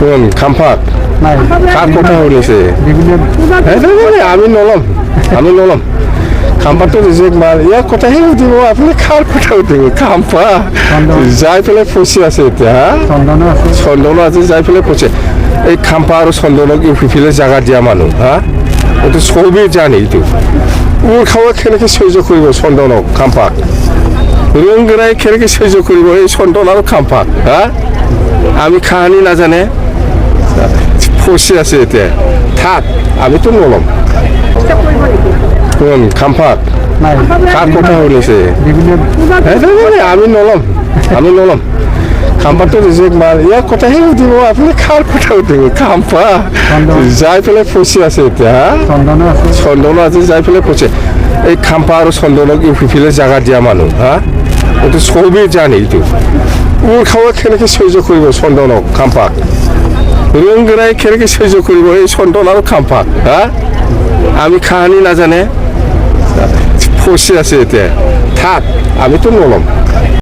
কোন খাম্পাত নাই কার কথা শুনিছে আমি নলম খাম্পাটো ৰিজেক্ট মাৰ ইয়াৰ কথাহে সুধিব আপুনি কাৰ কথা সুধিব খাম্পা যাই পেলাই ফচি আছে এতিয়া চন্দনো আছে যাই পেলাই ফচে এই খাম্পা আৰু চন্দনক ইফিলে জাগা দিয়া মানুহ এইটো চবেই জানে এইটো উৰ খাৱা কেনেকৈ সহ্য কৰিব চন্দনক খাম্পাক ৰংগৰাই কেনেকৈ সহ্য কৰিব এই চন্দন আৰু খাম্পাক আমি কাহানি নাজানে ফচি আছে এতিয়া থাক আমিতো নলম কোন খাম্পাত নাই কার কথা শুনিছে আমি নলম খাম্পাটো ৰিজেক্ট মাৰ ইয়াৰ কথাহে সুধিব আপুনি কাৰ কথা সুধিব খাম্পা যাই পেলাই ফচি আছে এতিয়া চন্দনো আছে যাই পেলাই ফচে এই খাম্পা আৰু চন্দনক ইফিলে জাগা দিয়া মানুহ এইটো চবেই জানে এইটো উৰ খাৱা কেনেকৈ সহ্য কৰিব চন্দনক খাম্পাক ৰংগৰাই কেনেকৈ সহ্য কৰিব এই চন্দন আৰু খাম্পাক আমি কাহানি নাজানে ফচি আছে এতিয়া থাক আমিতো নলম